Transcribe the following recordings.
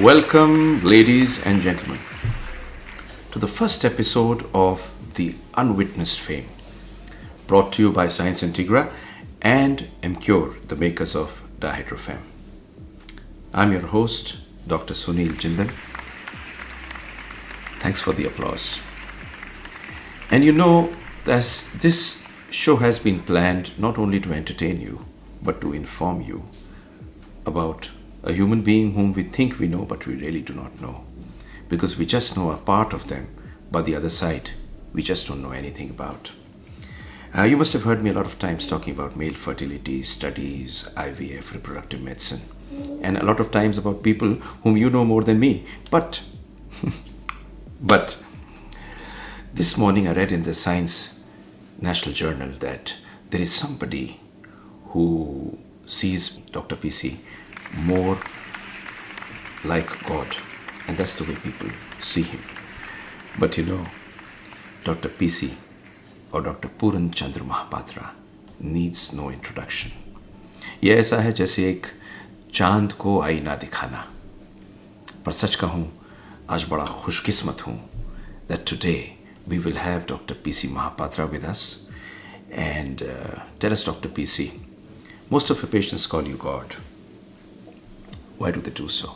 Welcome, ladies and gentlemen, to the first episode of the Unwitnessed fame, brought to you by Science Integra and MCure, the makers of dihydrofem. I'm your host, Dr. Sunil Jindal. Thanks for the applause. And you know, this show has been planned not only to entertain you, but to inform you about a human being whom we think we know, but we really do not know. Because we just know a part of them, but the other side, we just don't know anything about. You must have heard me a lot of times talking about male fertility, studies, IVF, reproductive medicine, and a lot of times about people whom you know more than me. But this morning I read in the Science National Journal that there is somebody who sees Dr. PC more like God, and that's the way people see him. But you know, Dr. PC or Dr. Puran Chandra Mahapatra needs no introduction. ये ऐसा है जैसे एक चांद को आईना दिखाना. पर सच कहूँ, आज बड़ा खुशकिस्मत हूँ that today we will have Dr. PC Mahapatra with us. And tell us, Dr. PC, most of your patients call you God. Why do they do so?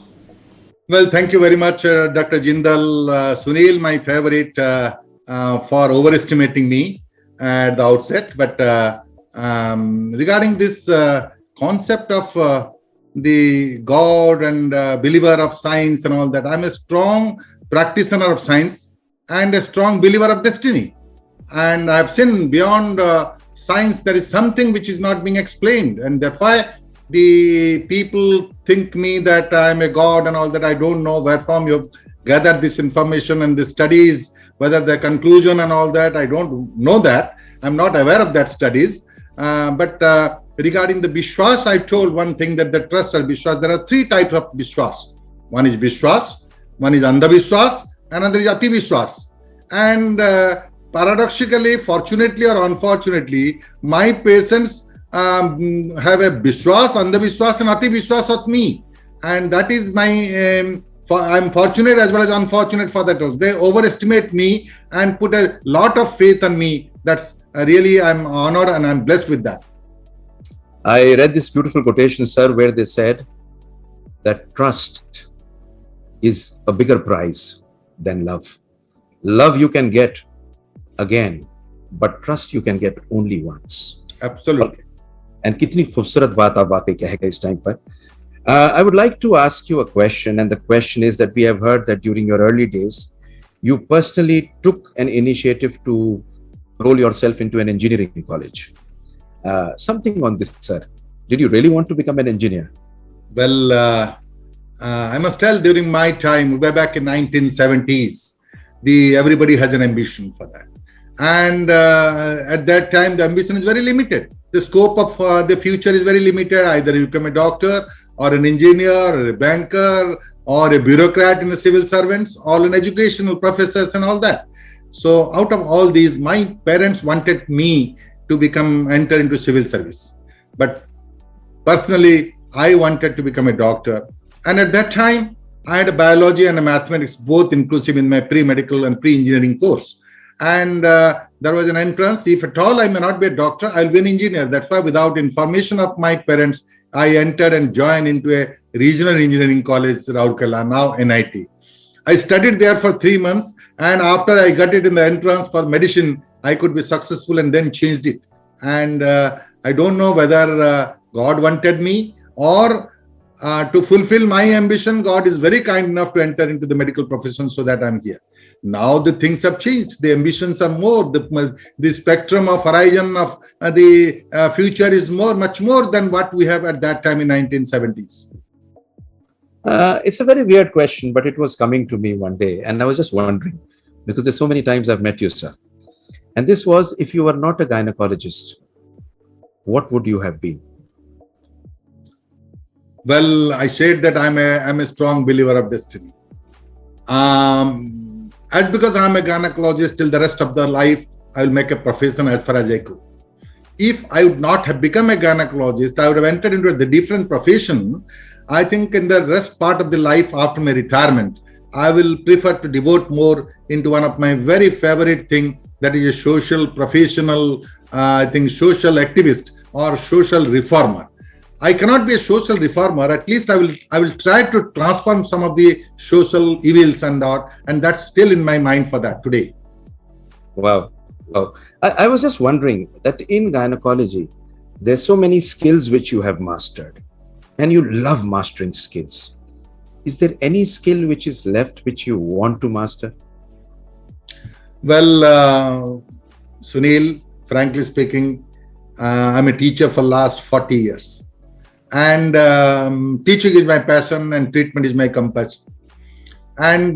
Well, thank you very much, Dr. Jindal. Sunil, my favorite for overestimating me at the outset. But regarding this concept of the God and believer of science and all that, I'm a strong practitioner of science and a strong believer of destiny. And I've seen beyond science, there is something which is not being explained. And that's why the people think me that I'm a God and all that. I don't know where from you gathered this information and the studies, whether the conclusion and all that. I don't know that. I'm not aware of that studies. But regarding the Vishwas, I told one thing that the trust or Vishwas, there are three types of Vishwas. One is Vishwas, one is Andhavishwas, another is Ati Vishwas. And paradoxically, fortunately or unfortunately, my patients have a Vishwas, Andhavishwas and Ati Vishwas of me. And that is my, I'm fortunate as well as unfortunate for that. They overestimate me and put a lot of faith on me. That's really, I'm honored and I'm blessed with that. I read this beautiful quotation, sir, where they said that trust is a bigger prize than love. Love you can get again, but trust you can get only once. Absolutely. And कितनी खूबसूरत बात आप वाकई कहेगा इस time पर. I would like to ask you a question, and the question is that we have heard that during your early days, you personally took an initiative to enroll yourself into an engineering college. Something on this, sir. Did you really want to become an engineer? Well, I must tell, during my time, way back in 1970s, everybody has an ambition for that. And at that time, the ambition is very limited. The scope of the future is very limited. Either you become a doctor or an engineer or a banker or a bureaucrat in the civil servants, all in educational professors and all that. So out of all these, my parents wanted me to enter into civil service. But personally, I wanted to become a doctor. And at that time, I had a biology and a mathematics, both inclusive in my pre-medical and pre-engineering course. And there was an entrance. If at all I may not be a doctor, I'll be an engineer. That's why without information of my parents, I entered and joined into a regional engineering college, Rourkela, now NIT. I studied there for 3 months. And after I got it in the entrance for medicine, I could be successful and then changed it. And I don't know whether God wanted me or to fulfill my ambition, God is very kind enough to enter into the medical profession so that I'm here. Now the things have changed. The ambitions are more. The spectrum of horizon of the future is much more than what we have at that time in 1970s. It's a very weird question, but it was coming to me one day. And I was just wondering, because there's so many times I've met you, sir. And this was, if you were not a gynecologist, what would you have been? Well, I said that I'm a strong believer of destiny. As because I'm a gynecologist till the rest of the life, I will make a profession as far as I could. If I would not have become a gynecologist, I would have entered into a different profession. I think in the rest part of the life after my retirement, I will prefer to devote more into one of my very favorite thing, that is a social professional, I think social activist or social reformer. I cannot be a social reformer. At least I will try to transform some of the social evils and that, and that's still in my mind for that today. Wow. Oh, I was just wondering that in gynecology, there's so many skills which you have mastered, and you love mastering skills. Is there any skill which is left which you want to master? Well, Sunil, frankly speaking, I'm a teacher for last 40 years. And teaching is my passion and treatment is my compassion. And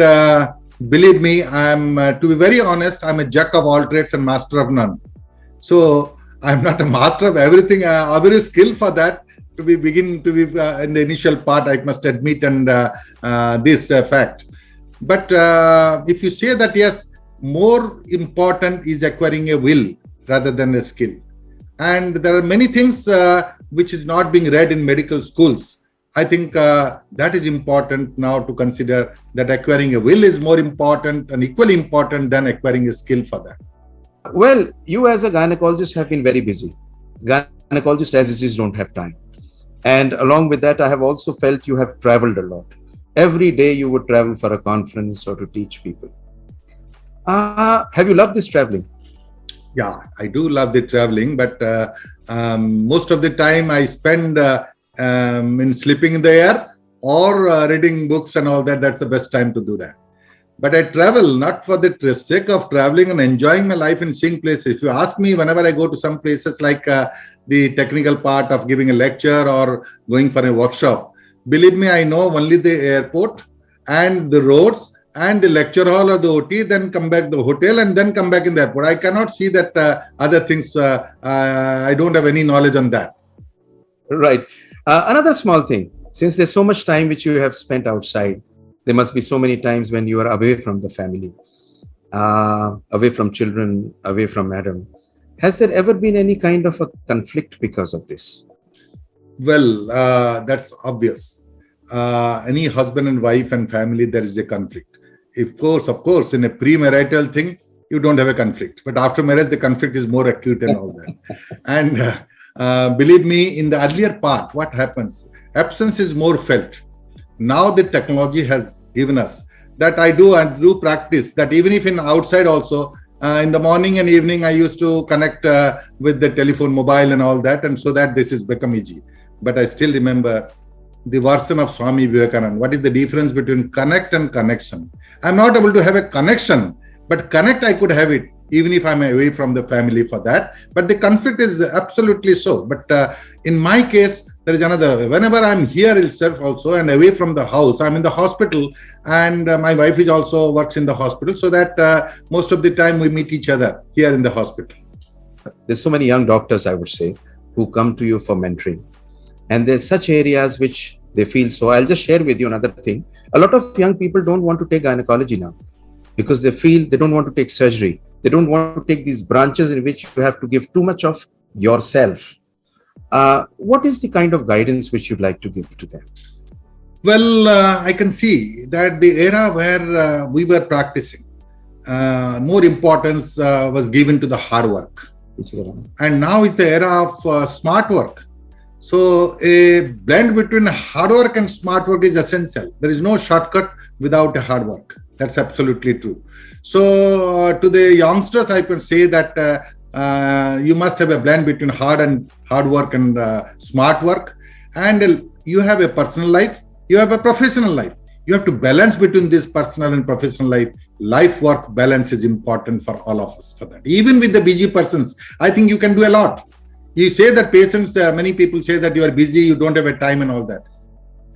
believe me, to be very honest, I'm a jack of all trades and master of none. So I'm not a master of everything. I'm very skilled for that. To be in the initial part, I must admit, and this fact. But if you say that, yes, more important is acquiring a will rather than a skill. And there are many things which is not being read in medical schools. I think that is important now to consider, that acquiring a will is more important and equally important than acquiring a skill for that. Well, you as a gynecologist have been very busy. Gynecologists as it is don't have time. And along with that, I have also felt you have traveled a lot. Every day you would travel for a conference or to teach people. Have you loved this traveling? Yeah, I do love the traveling, but most of the time I spend in sleeping in the air or reading books and all that. That's the best time to do that. But I travel not for the sake of traveling and enjoying my life and seeing places. If you ask me, whenever I go to some places like the technical part of giving a lecture or going for a workshop, believe me, I know only the airport and the roads and the lecture hall or the OT, then come back the hotel and then come back in the airport. I cannot see that other things. I don't have any knowledge on that. Right. Another small thing, since there's so much time which you have spent outside, there must be so many times when you are away from the family, away from children, away from madam. Has there ever been any kind of a conflict because of this? Well, that's obvious. Any husband and wife and family, there is a conflict. Of course, in a premarital thing, you don't have a conflict. But after marriage, the conflict is more acute and all that. And believe me, in the earlier part, what happens? Absence is more felt. Now the technology has given us that I do practice that even if in outside also, in the morning and evening, I used to connect with the telephone, mobile and all that. And so that this has become easy. But I still remember the version of Swami Vivekananda. What is the difference between connect and connection? I'm not able to have a connection, but connect, I could have it, even if I'm away from the family for that. But the conflict is absolutely so. But in my case, there is another. Whenever I'm here itself also and away from the house, I'm in the hospital, and my wife is also works in the hospital, so that most of the time we meet each other here in the hospital. There's so many young doctors, I would say, who come to you for mentoring. And there's such areas which they feel so. I'll just share with you another thing. A lot of young people don't want to take gynecology now because they feel they don't want to take surgery. They don't want to take these branches in which you have to give too much of yourself. What is the kind of guidance which you'd like to give to them? Well, I can see that the era where we were practicing, more importance was given to the hard work. And now is the era of smart work. So a blend between hard work and smart work is essential. There is no shortcut without a hard work. That's absolutely true. So to the youngsters, I can say that you must have a blend between hard work and smart work. And you have a personal life, you have a professional life. You have to balance between this personal and professional life. Life-work balance is important for all of us for that. Even with the busy persons, I think you can do a lot. You say that patients, many people say that you are busy, you don't have a time and all that.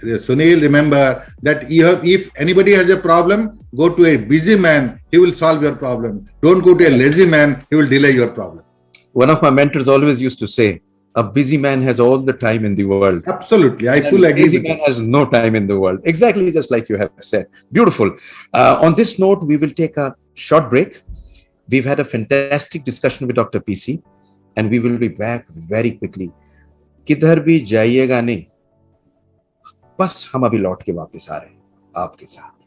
Sunil, remember that if anybody has a problem, go to a busy man, he will solve your problem. Don't go to a lazy man, he will delay your problem. One of my mentors always used to say, a busy man has all the time in the world. Absolutely, I fully agree. A busy man has no time in the world. Exactly just like you have said. Beautiful. On this note, we will take a short break. We've had a fantastic discussion with Dr. PC. And we will be back very quickly. किधर भी जाइएगा नहीं, बस हम अभी लौट के वापस आ रहे हैं आपके साथ.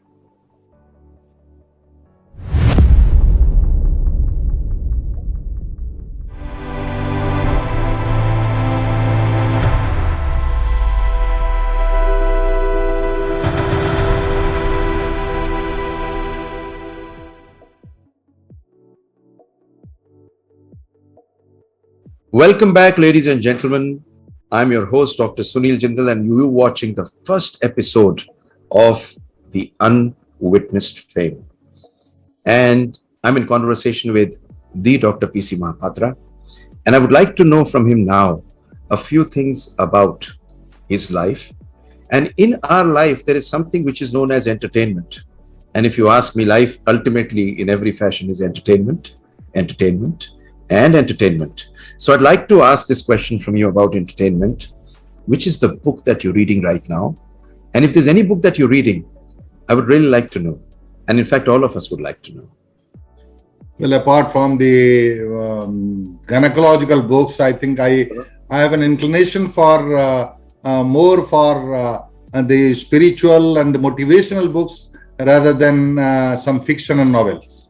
Welcome back, ladies and gentlemen. I'm your host, Dr. Sunil Jindal, and you're watching the first episode of the Unwitnessed fame. And I'm in conversation with the Dr. PC Mahapatra, and I would like to know from him now a few things about his life. And in our life, there is something which is known as entertainment. And if you ask me, life ultimately in every fashion is entertainment, entertainment, and entertainment. So I'd like to ask this question from you about entertainment. Which is the book that you're reading right now? And if there's any book that you're reading, I would really like to know. And in fact, all of us would like to know. Well, apart from the gynecological books, I think I have an inclination for more for the spiritual and the motivational books rather than some fiction and novels.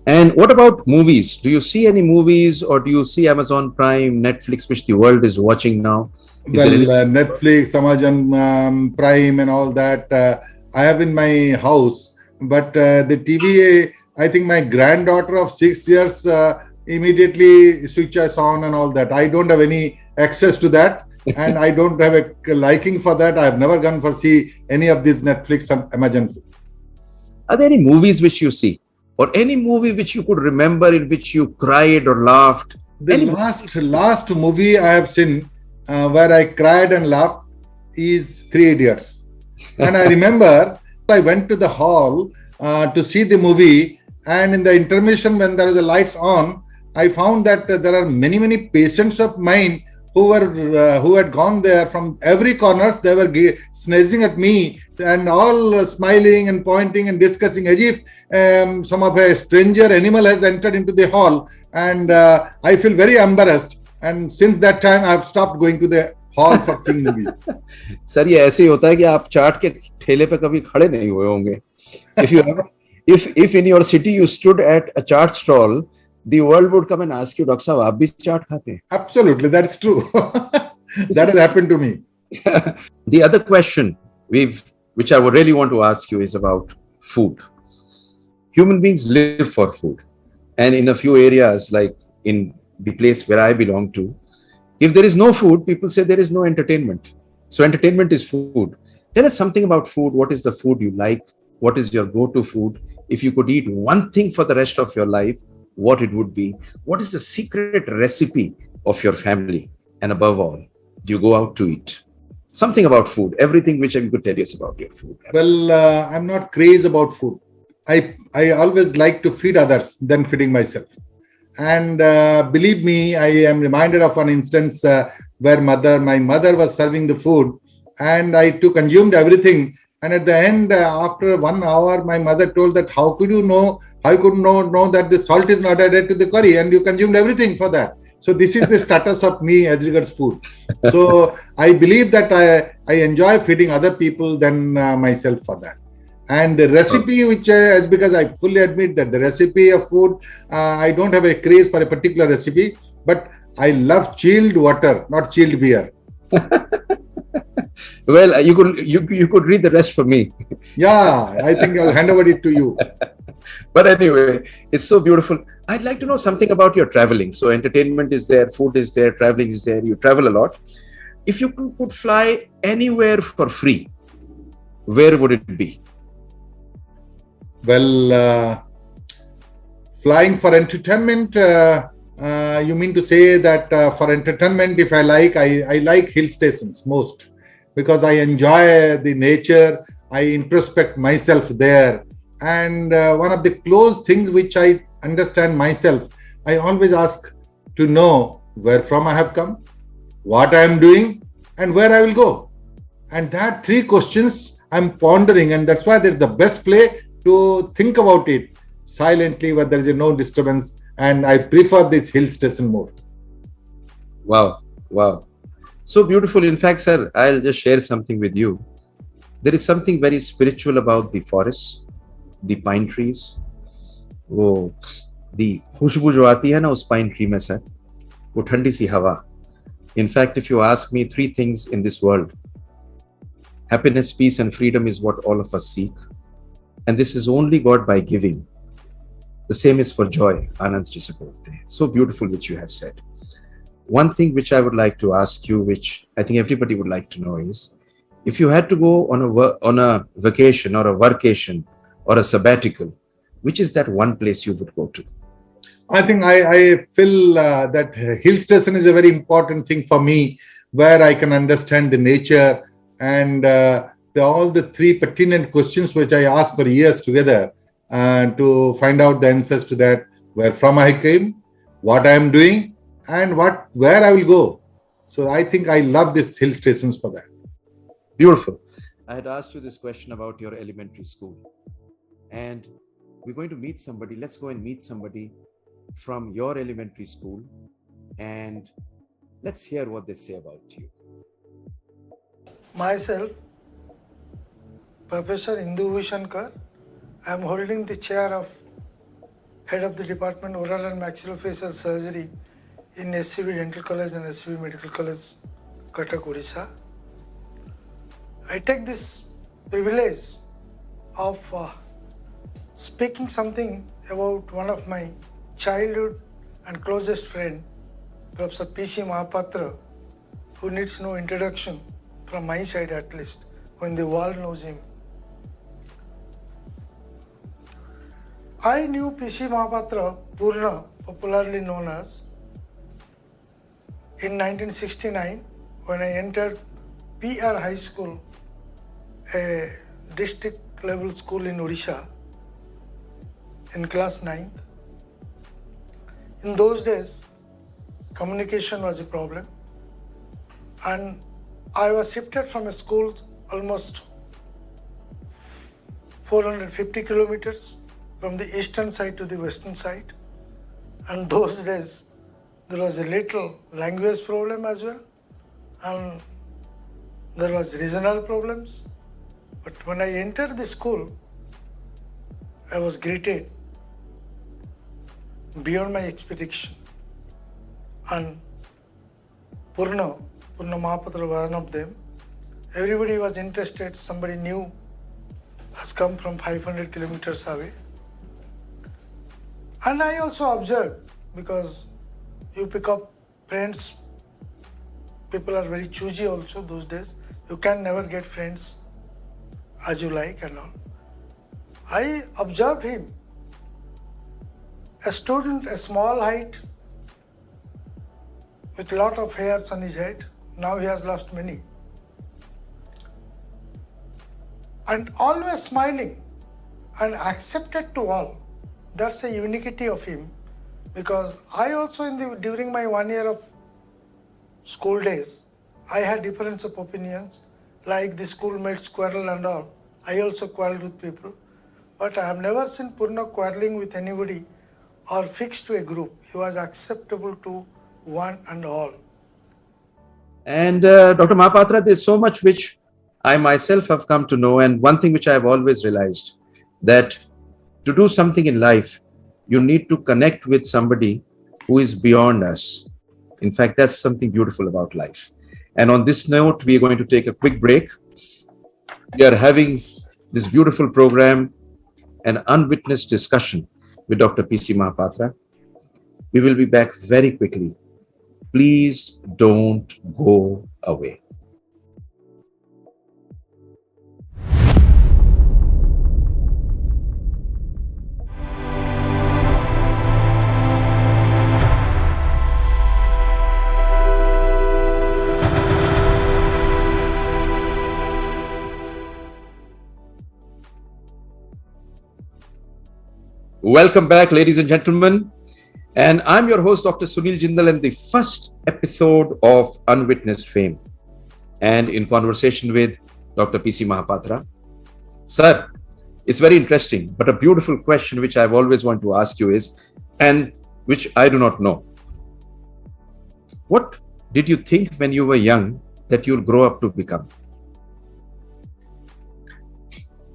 And what about movies? Do you see any movies, or do you see Amazon Prime, Netflix, which the world is watching now? Netflix, Amazon Prime and all that I have in my house. But the TV, I think my granddaughter of 6 years immediately switches on and all that. I don't have any access to that. And I don't have a liking for that. I have never gone for see any of these Netflix and Amazon. Are there any movies which you see? Or any movie which you could remember in which you cried or laughed? The last movie I have seen where I cried and laughed is 3 Idiots. And I remember I went to the hall to see the movie, and in the intermission when there were the lights on, I found that there are many patients of mine who had gone there from every corners. They were sneezing at me and all smiling and pointing and discussing as if some of a stranger animal has entered into the hall. And I feel very embarrassed. And since that time, I've stopped going to the hall for seeing movies. Sir ये ऐसे ही होता है कि आप चाट के ठेले पे कभी खड़े नहीं हुए होंगे. If in your city you stood at a chaat stall, the world would come and ask you, Dr. Saab, आप भी चाट खाते हैं? Absolutely, that's true. That has happened to me. The other question which I would really want to ask you is about food. Human beings live for food. And in a few areas, like in the place where I belong to, if there is no food, people say there is no entertainment. So entertainment is food. Tell us something about food. What is the food you like? What is your go-to food? If you could eat one thing for the rest of your life, what it would be? What is the secret recipe of your family? And above all, do you go out to eat? Something about food, everything which you could tell us about your food. Well, I'm not crazy about food. I always like to feed others than feeding myself. And believe me, I am reminded of an instance where my mother was serving the food, and I consumed everything. And at the end, after 1 hour, my mother told that how could you know that the salt is not added to the curry, and you consumed everything for that. So this is the status of me as regards food. So I believe that I enjoy feeding other people than myself for that. And the recipe, which is because I fully admit that the recipe of food, I don't have a craze for a particular recipe, but I love chilled water, not chilled beer. Well, you could read the rest for me. Yeah, I think I'll hand over it to you. But anyway, it's so beautiful. I'd like to know something about your traveling. So entertainment is there, food is there, traveling is there. You travel a lot. If you could fly anywhere for free, where would it be? Well, flying for entertainment, you mean to say that for entertainment, if I like hill stations most, because I enjoy the nature, I introspect myself there. And one of the close things which I understand myself, I always ask to know where from I have come, what I am doing, and where I will go. And that 3 questions I'm pondering, and that's why there's the best play to think about it silently where there is no disturbance, and I prefer this hill station more. Wow. So beautiful. In fact, sir, I'll just share something with you. There is something very spiritual about the forests, the pine trees. वो the खुशबू जो आती है ना उस pine tree में sir, वो ठंडी सी हवा. In fact, if you ask me, three things in this world: happiness, peace, and freedom is what all of us seek. And this is only got by giving. The same is for joy. Anand ji se bolte hain. So beautiful, which you have said. One thing which I would like to ask you, which I think everybody would like to know, is if you had to go on a vacation or a workation or a sabbatical, which is that one place you would go to? I think I feel that hill station is a very important thing for me, where I can understand the nature and all the three pertinent questions which I asked for years together to find out the answers to that: where from I came, what I am doing, and where I will go. So I think I love these hill stations for that. Beautiful. I had asked you this question about your elementary school, and we're going to meet somebody. Let's go and meet somebody from your elementary school, and let's hear what they say about you. Myself, Professor Indu Vishankar. I am holding the chair of Head of the Department Oral and Maxillofacial Surgery in SCB Dental College and SCB Medical College, Cuttack, Odisha. I take this privilege of speaking something about one of my childhood and closest friend, Professor P.C. Mahapatra, who needs no introduction from my side at least, when the world knows him. I knew P.C. Mahapatra, Purna, popularly known as, in 1969 when I entered PR High School, a district level school in Odisha, in class 9th. In those days, communication was a problem, and I was shifted from a school almost 450 kilometers from the eastern side to the western side. And those days, there was a little language problem as well, and there was regional problems. But when I entered the school, I was greeted beyond my expectation. And Purna Mahapatra was one of them. Everybody was interested. Somebody new has come from 500 kilometers away. And I also observed, because you pick up friends, people are very choosy also those days. You can never get friends as you like and all. I observed him, a student, a small height, with a lot of hairs on his head. Now he has lost many. And always smiling and accepted to all. That's a uniquity of him, because I also during my 1 year of school days, I had difference of opinions, like the schoolmates quarrel and all. I also quarreled with people, but I have never seen Purna quarreling with anybody or fixed to a group. He was acceptable to one and all. And Dr. Mahapatra, there's so much which I myself have come to know, and one thing which I have always realized, that to do something in life, you need to connect with somebody who is beyond us. In fact, that's something beautiful about life. And on this note, we are going to take a quick break. We are having this beautiful program, an unwitnessed discussion with Dr. P.C. Mahapatra. We will be back very quickly. Please don't go away. Welcome back, ladies and gentlemen. And I'm your host, Dr. Sunil Jindal, and the first episode of Unwitnessed Fame. And in conversation with Dr. P.C. Mahapatra. Sir, it's very interesting, but a beautiful question which I've always wanted to ask you is, and which I do not know. What did you think when you were young that you'll grow up to become?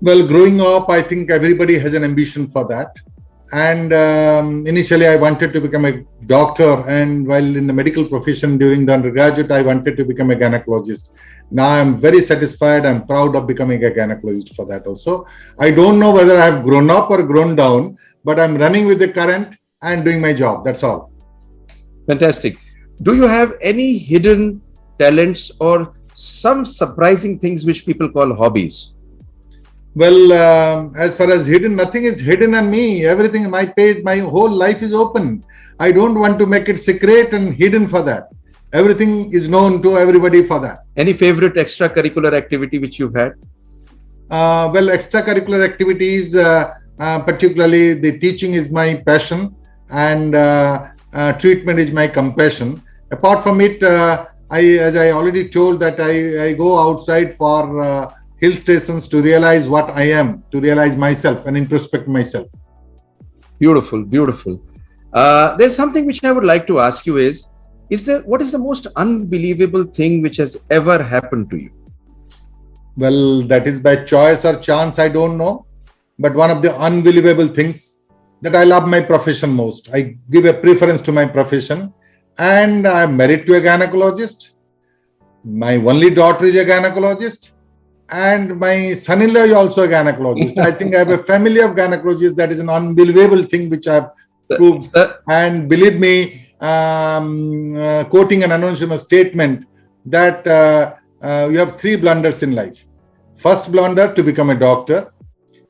Well, growing up, I think everybody has an ambition for that. And initially, I wanted to become a doctor. And while in the medical profession during the undergraduate, I wanted to become a gynecologist. Now I'm very satisfied. I'm proud of becoming a gynecologist for that also. I don't know whether I have grown up or grown down, but I'm running with the current and doing my job. That's all. Fantastic. Do you have any hidden talents or some surprising things which people call hobbies? Well, as far as hidden, nothing is hidden on me. Everything in my page, my whole life is open. I don't want to make it secret and hidden for that. Everything is known to everybody for that. Any favorite extracurricular activity which you've had? Well, extracurricular activities, particularly the teaching is my passion and treatment is my compassion. Apart from it, as I already told that I go outside for hill stations to realize what I am, to realize myself and introspect myself. Beautiful, beautiful. There's something which I would like to ask you what is the most unbelievable thing which has ever happened to you? Well, that is by choice or chance, I don't know. But one of the unbelievable things that I love my profession most. I give a preference to my profession and I'm married to a gynecologist. My only daughter is a gynecologist. And my son-in-law is also a gynecologist. I think I have a family of gynecologists. That is an unbelievable thing which I have proved. And believe me, quoting an anonymous statement that you have 3 blunders in life. First blunder, to become a doctor.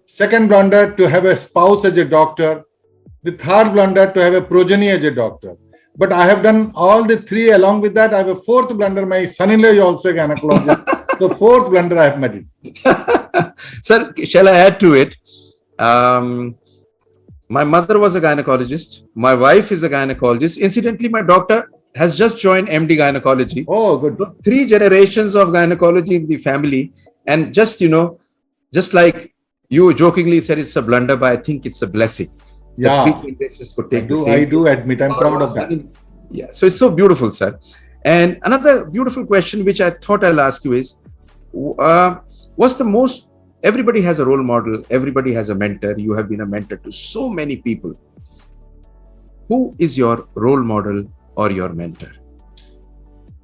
Second blunder, to have a spouse as a doctor. The third blunder, to have a progeny as a doctor. But I have done all the 3. Along with that, I have a 4th blunder. My son-in-law is also a gynecologist. The 4th blunder I have made it. Sir, shall I add to it? My mother was a gynecologist. My wife is a gynecologist. Incidentally, my daughter has just joined MD gynecology. Oh, good. So 3 generations of gynecology in the family. And just like you jokingly said, it's a blunder, but I think it's a blessing. Yeah. The 3 generations could take I do admit, I'm proud of that. Yeah. So it's so beautiful, sir. And another beautiful question, which I thought I'll ask you is, everybody has a role model, everybody has a mentor. You have been a mentor to so many people. Who is your role model or your mentor?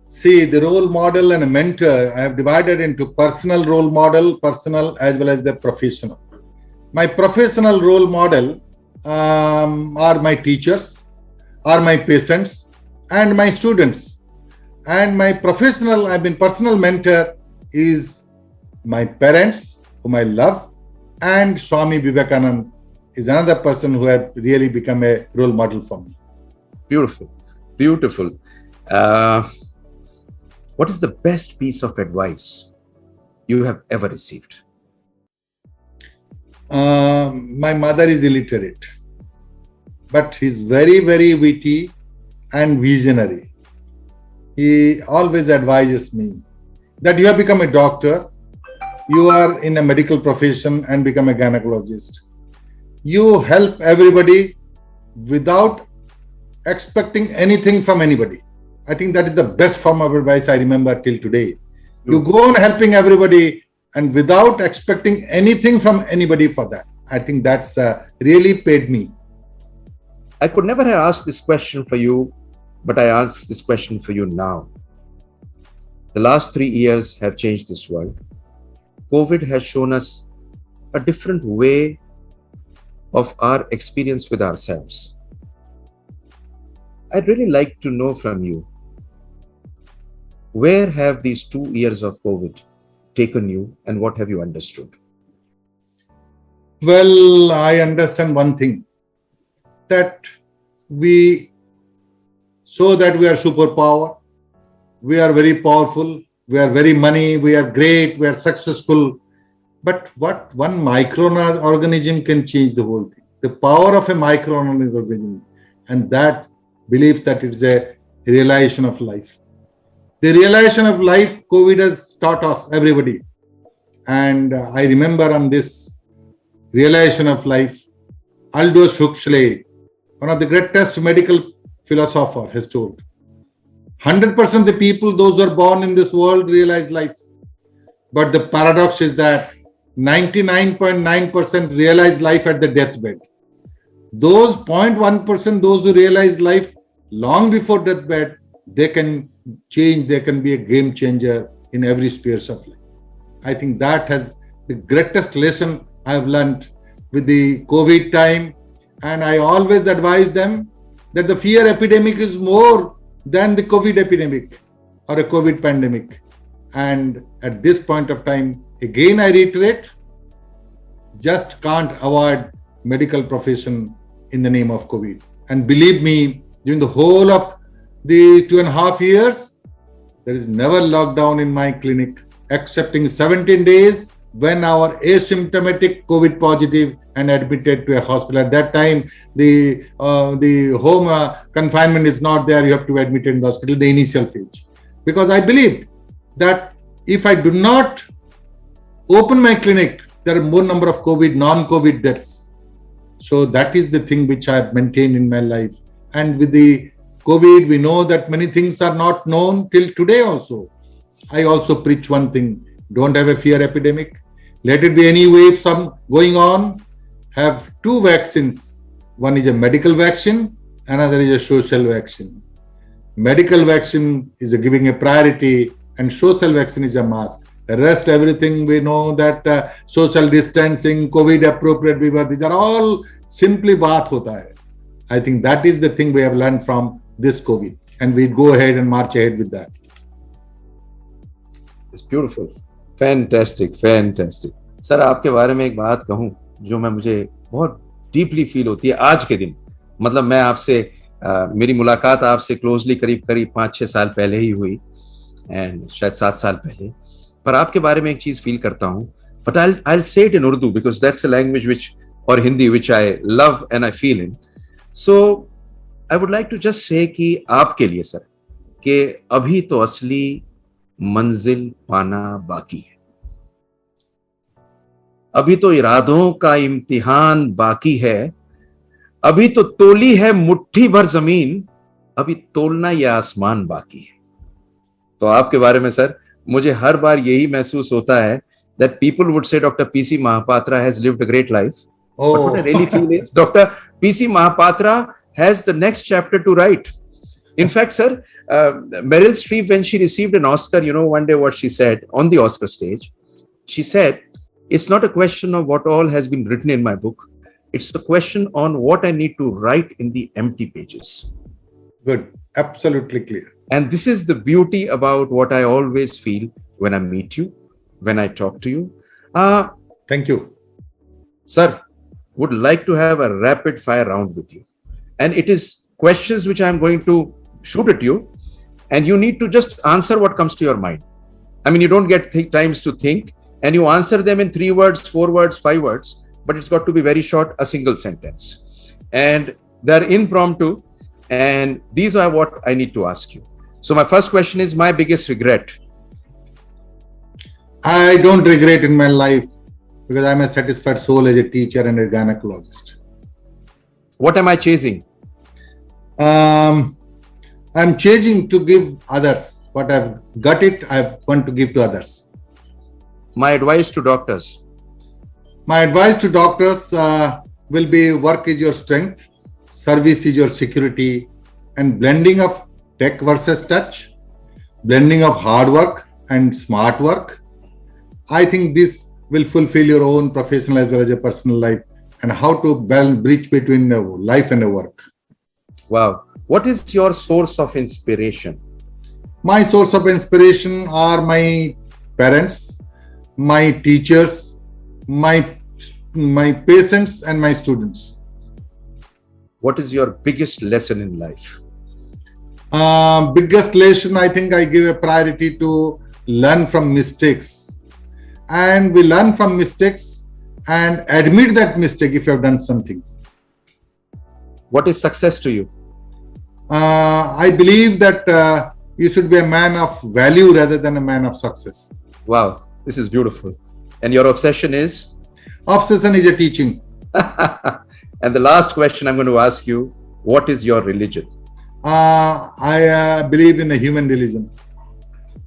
See, the role model and a mentor, I have divided into personal role model, personal as well as the professional. My professional role model are my teachers, are my patients, and my students. And my personal mentor is my parents, whom I love, and Swami Vivekananda is another person who has really become a role model for me. Beautiful, beautiful. What is the best piece of advice you have ever received? My mother is illiterate, but he's very, very witty and visionary. He always advises me that you have become a doctor, you are in a medical profession and become a gynecologist. You help everybody without expecting anything from anybody. I think that is the best form of advice I remember till today. You go on helping everybody and without expecting anything from anybody for that. I think that's really paid me. I could never have asked this question for you, but I ask this question for you now. The last 3 years have changed this world. COVID has shown us a different way of our experience with ourselves. I'd really like to know from you, where have these 2 years of COVID taken you and what have you understood? Well, I understand one thing, that we are superpower, we are very powerful, we are very money, we are great, we are successful. But what one microorganism can change the whole thing. The power of a microorganism, and that believes that it's a realization of life. The realization of life, COVID has taught us, everybody. And I remember on this realization of life, Aldous Huxley, one of the greatest medical philosophers, has told, 100% of the people, those who are born in this world, realize life. But the paradox is that 99.9% realize life at the deathbed. Those 0.1%, those who realize life long before deathbed, they can change, they can be a game changer in every spheres of life. I think that has the greatest lesson I have learned with the COVID time. And I always advise them that the fear epidemic is more than the COVID epidemic or a COVID pandemic. And at this point of time, again, I reiterate, just can't avoid medical profession in the name of COVID. And believe me, during the whole of the 2.5 years, there is never lockdown in my clinic, excepting 17 days when our asymptomatic COVID positive and admitted to a hospital. At that time, the home confinement is not there. You have to be admitted in the hospital, the initial phase. Because I believed that if I do not open my clinic, there are more number of COVID, non-COVID deaths. So that is the thing which I have maintained in my life. And with the COVID, we know that many things are not known till today also. I also preach one thing, don't have a fear epidemic. Let it be any wave going on. Have two vaccines. One is a medical vaccine, another is a social vaccine. Medical vaccine is giving a priority and social vaccine is a must. The rest, everything we know that social distancing, COVID appropriate behavior, these are all simply baat hota hai. I think that is the thing we have learned from this COVID, and we go ahead and march ahead with that. It's beautiful. Fantastic. Sir, आपके बारे में एक बात कहूं जो मुझे बहुत deeply feel होती है आज के दिन. मतलब मैं आपसे मेरी मुलाकात आपसे क्लोजली करीब 5-6 साल पहले ही हुई एंड शायद 7 साल पहले. पर आपके बारे में एक चीज फील करता हूं, but I'll say it in Urdu because that's a language which, or Hindi, which I love and I feel in. So I would like to just say कि आपके लिए सर, कि अभी तो असली मंजिल पाना बाकी है. अभी तो इरादों का इम्तिहान बाकी है. अभी तो तोली है मुट्ठी भर जमीन, अभी तोलना ये आसमान बाकी है. तो आपके बारे में सर मुझे हर बार यही महसूस होता है that people would say Dr. P.C. Mahapatra has lived a great life. Oh. But what I really feel is Dr. P.C. Mahapatra has the next chapter to write. In fact, sir, Meryl Streep, when she received an Oscar, one day what she said on the Oscar stage, she said, it's not a question of what all has been written in my book. It's a question on what I need to write in the empty pages. Good. Absolutely clear. And this is the beauty about what I always feel when I meet you, when I talk to you. Thank you. Sir, would like to have a rapid fire round with you. And it is questions which I'm going to shoot at you. And you need to just answer what comes to your mind. I mean, you don't get times to think. And you answer them in 3 words, 4 words, 5 words. But it's got to be very short, a single sentence. And they're impromptu. And these are what I need to ask you. So my first question is my biggest regret. I don't regret in my life because I'm a satisfied soul as a teacher and a gynecologist. What am I chasing? I'm chasing to give others. What I've got I want to give to others. My advice to doctors. My advice to doctors will be work is your strength, service is your security, and blending of tech versus touch, blending of hard work and smart work. I think this will fulfill your own professional as well as your personal life, and how to bridge between life and work. Wow. What is your source of inspiration? My source of inspiration are my parents, my teachers, my patients and my students. What is your biggest lesson in life? Biggest lesson, I think I give a priority to learn from mistakes. And we learn from mistakes and admit that mistake if you have done something. What is success to you? I believe that you should be a man of value rather than a man of success. Wow, this is beautiful. And your obsession is? Obsession is a teaching. And the last question I'm going to ask you, what is your religion? I believe in a human religion.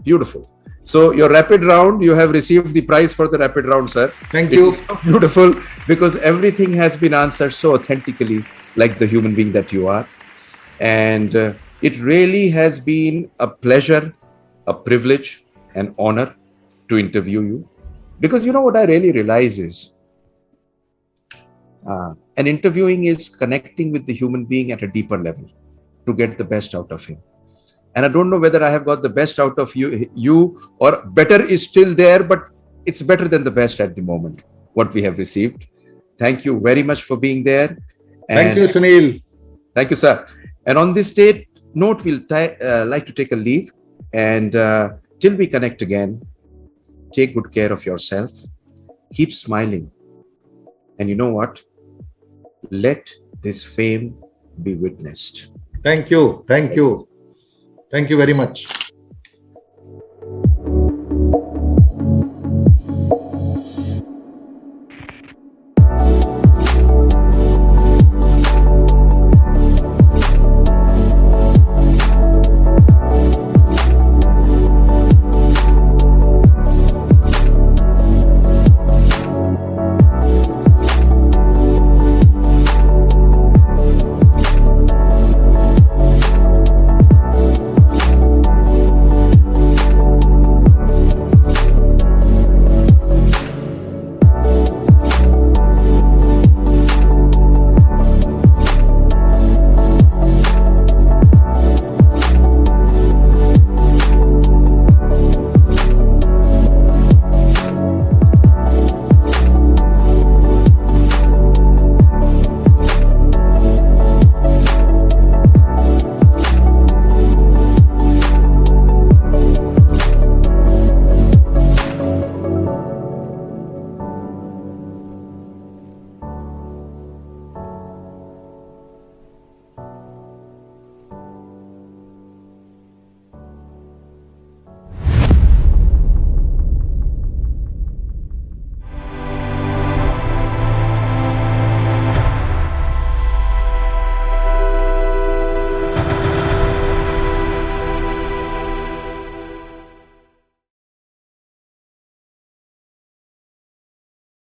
Beautiful. So your rapid round, you have received the prize for the rapid round, sir. Thank you. It is so beautiful because everything has been answered so authentically, like the human being that you are. And it really has been a pleasure, a privilege, an honor to interview you. Because you know what I really realize is, and interviewing is connecting with the human being at a deeper level to get the best out of him. And I don't know whether I have got the best out of you or better is still there, but it's better than the best at the moment, what we have received. Thank you very much for being there. Thank you, Sunil. Thank you, sir. And on this note, we'll like to take a leave. And till we connect again, take good care of yourself. Keep smiling. And you know what? Let this fame be witnessed. Thank you. Thank you. Thank you very much.